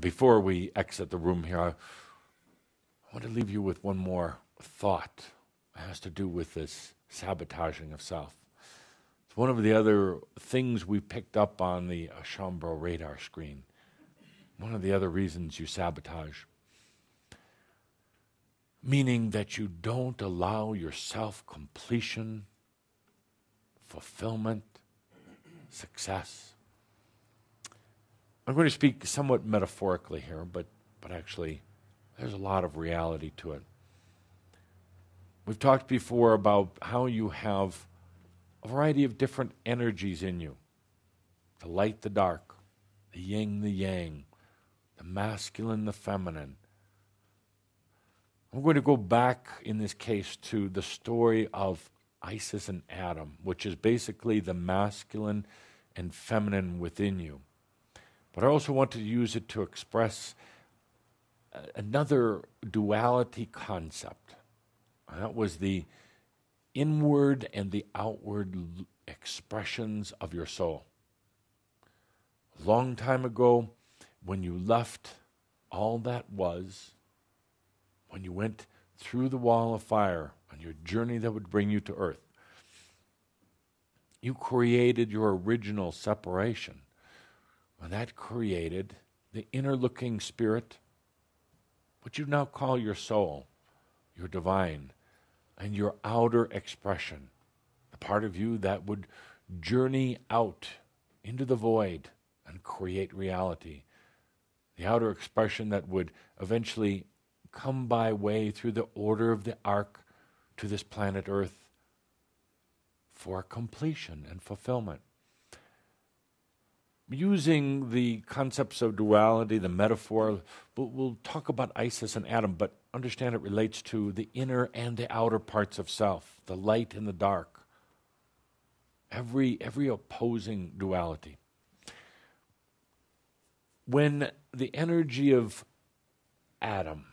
Before we exit the room here, I want to leave you with one more thought. It has to do with this sabotaging of self. It's one of the other things we picked up on the Chambro radar screen. One of the other reasons you sabotage. Meaning that you don't allow yourself completion, fulfillment, success. I'm going to speak somewhat metaphorically here, but actually there's a lot of reality to it. We've talked before about how you have a variety of different energies in you. The light, the dark, the yin, the yang, the masculine, the feminine. I'm going to go back in this case to the story of Isis and Adam, which is basically the masculine and feminine within you. But I also want to use it to express another duality concept. That was the inward and the outward expressions of your soul. A long time ago, when you left all that was, when you went through the wall of fire on your journey that would bring you to earth, you created your original separation. And that created the inner looking spirit, what you now call your soul, your divine, and your outer expression, the part of you that would journey out into the void and create reality, the outer expression that would eventually come by way through the order of the ark to this planet Earth for completion and fulfillment. Using the concepts of duality, the metaphor, we'll talk about Isis and Adam, but understand it relates to the inner and the outer parts of self, the light and the dark, every opposing duality. When the energy of Adam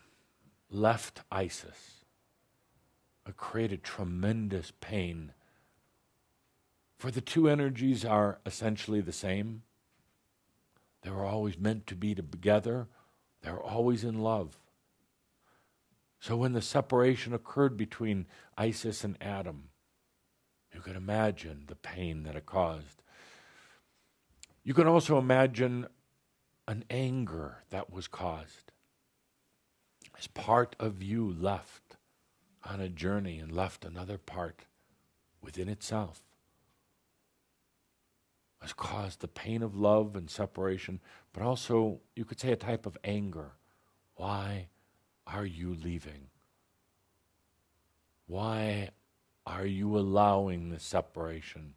left Isis, it created tremendous pain. For the two energies are essentially the same. They were always meant to be together. They were always in love. So when the separation occurred between Isis and Adam, you can imagine the pain that it caused. You can also imagine an anger that was caused as part of you left on a journey and left another part within itself. Has caused the pain of love and separation, but also, you could say, a type of anger. Why are you leaving? Why are you allowing the separation?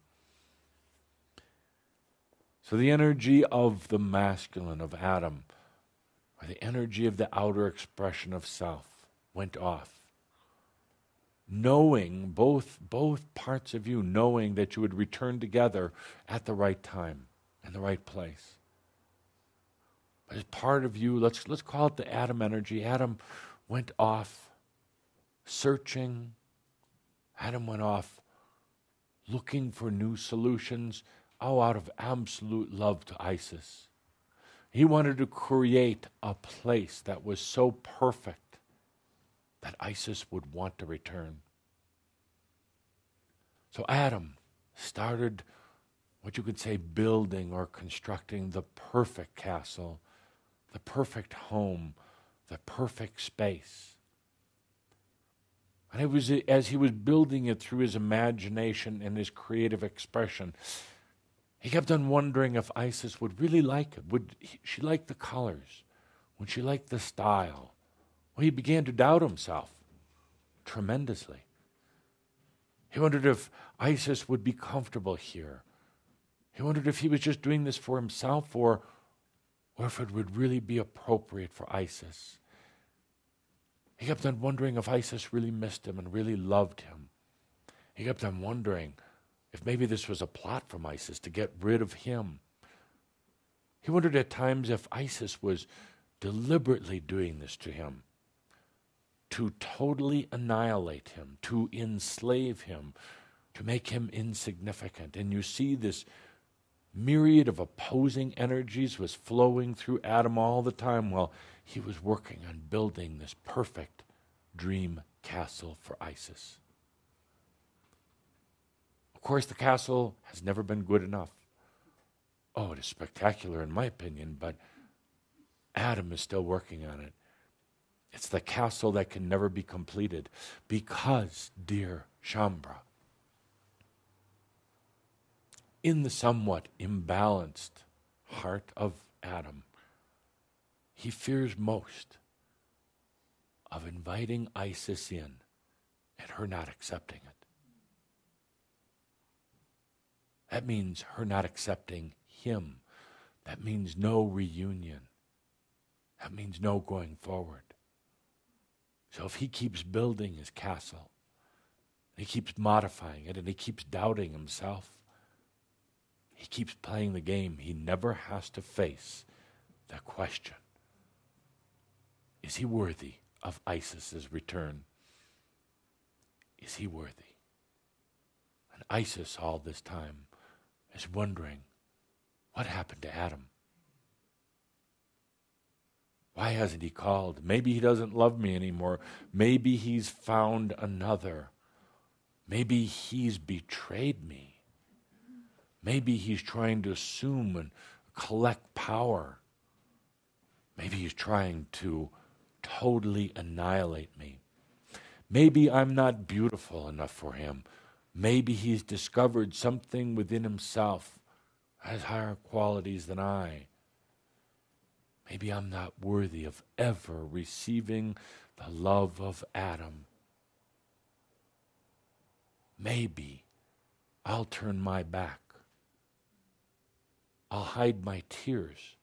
So the energy of the masculine, of Adam, or the energy of the outer expression of self, went off. Knowing, both parts of you, knowing that you would return together at the right time, in the right place. But as part of you, let's call it the Adam energy. Adam went off searching. Adam went off looking for new solutions, out of absolute love to Isis. He wanted to create a place that was so perfect that Isis would want to return. So Adam started what you could say building or constructing the perfect castle, the perfect home, the perfect space. And it was as he was building it through his imagination and his creative expression, he kept on wondering if Isis would really like it. Would she like the colors? Would she like the style? Well, he began to doubt himself tremendously. He wondered if Isis would be comfortable here. He wondered if he was just doing this for himself or if it would really be appropriate for Isis. He kept on wondering if Isis really missed him and really loved him. He kept on wondering if maybe this was a plot from Isis to get rid of him. He wondered at times if Isis was deliberately doing this to him, to totally annihilate him, to enslave him, to make him insignificant. And you see this myriad of opposing energies was flowing through Adam all the time while he was working on building this perfect dream castle for Isis. Of course, the castle has never been good enough. Oh, it is spectacular in my opinion, but Adam is still working on it. It's the castle that can never be completed because, dear Shambra, in the somewhat imbalanced heart of Adam, he fears most of inviting Isis in and her not accepting it. That means her not accepting him. That means no reunion. That means no going forward. So if he keeps building his castle, he keeps modifying it, and he keeps doubting himself, he keeps playing the game, he never has to face the question, is he worthy of Isis's return? Is he worthy? And Isis all this time is wondering, what happened to Adam? Why hasn't he called? Maybe he doesn't love me anymore. Maybe he's found another. Maybe he's betrayed me. Maybe he's trying to assume and collect power. Maybe he's trying to totally annihilate me. Maybe I'm not beautiful enough for him. Maybe he's discovered something within himself that has higher qualities than I. Maybe I'm not worthy of ever receiving the love of Adam. Maybe I'll turn my back. I'll hide my tears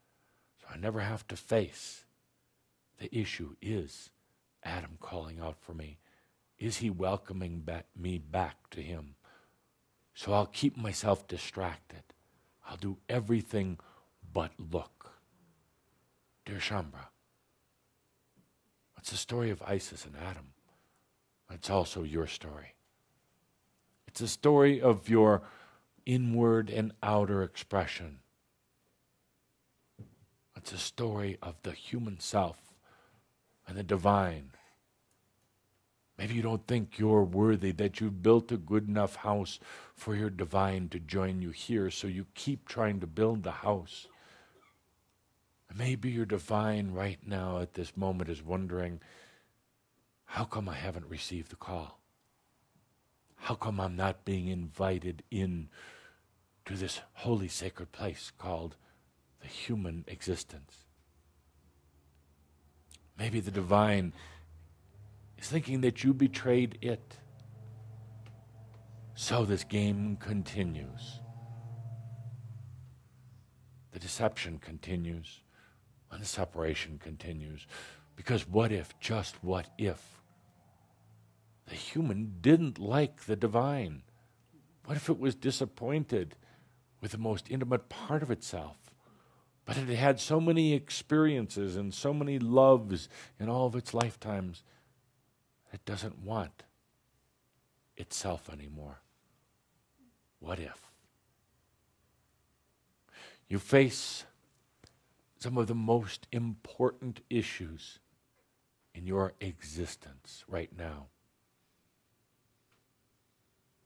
so I never have to face. The issue is Adam calling out for me. Is he welcoming me back to him? So I'll keep myself distracted. I'll do everything but look. Dear Shambra, it's the story of Isis and Adam. It's also your story. It's a story of your inward and outer expression. It's a story of the human self and the divine. Maybe you don't think you're worthy, that you've built a good enough house for your divine to join you here, so you keep trying to build the house. Maybe your divine right now at this moment is wondering, how come I haven't received the call? How come I'm not being invited in to this holy sacred place called the human existence? Maybe the divine is thinking that you betrayed it. So this game continues. The deception continues. And the separation continues. Because what if, just what if, the human didn't like the divine? What if it was disappointed with the most intimate part of itself? But it had so many experiences and so many loves in all of its lifetimes, it doesn't want itself anymore. What if? You face some of the most important issues in your existence right now.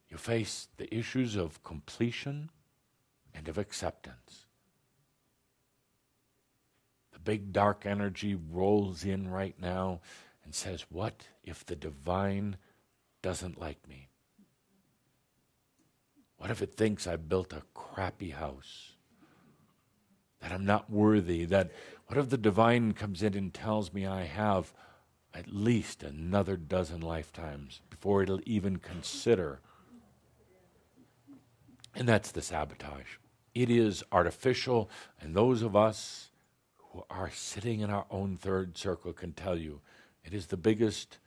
You face the issues of completion and of acceptance. The big dark energy rolls in right now and says, what if the divine doesn't like me? What if it thinks I built a crappy house? That I'm not worthy? What if the divine comes in and tells me I have at least another dozen lifetimes before it'll even consider? And that's the sabotage. It is artificial, and those of us who are sitting in our own third circle can tell you it is the biggest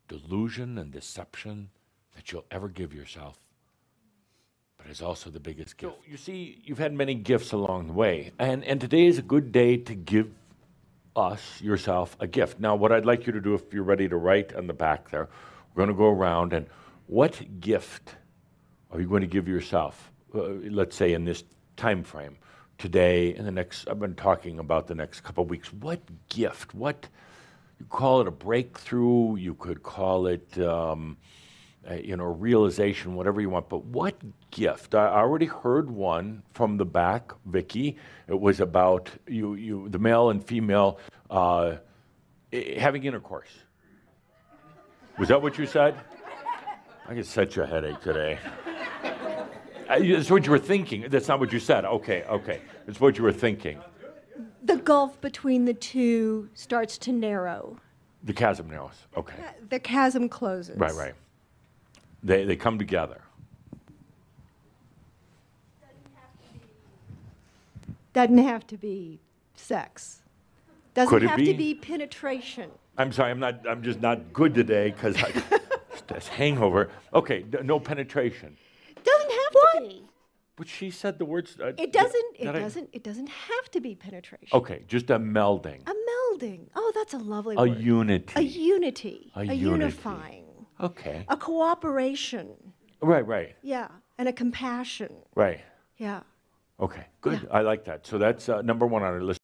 delusion and deception that you'll ever give yourself. But it's also the biggest gift. So, you see, you've had many gifts along the way, and today is a good day to give yourself, a gift. Now, what I'd like you to do, if you're ready to write on the back there, we're going to go around, and what gift are you going to give yourself, let's say in this time frame, today and the next, I've been talking about the next couple of weeks, what gift, you call it a breakthrough, you could call it, realization, whatever you want, but what gift? I already heard one from the back, Vicky. It was about the male and female having intercourse. Was that what you said? I get such a headache today. That's what you were thinking. That's not what you said. Okay. It's what you were thinking. The gulf between the two starts to narrow. The chasm narrows. Okay. The chasm closes. Right. They come together. Doesn't have to be sex. Doesn't Could it have be? to be penetration. I'm sorry, I'm just not good today because this hangover. Okay, no penetration. Doesn't have to be. But she said the words. It doesn't have to be penetration. Okay, just a melding. A melding. Oh, that's a lovely A word. unity. A unity. A unifying. Okay. A cooperation. Right. Yeah, and a compassion. Right. Yeah. Okay, good. Yeah. I like that. So that's number one on our list.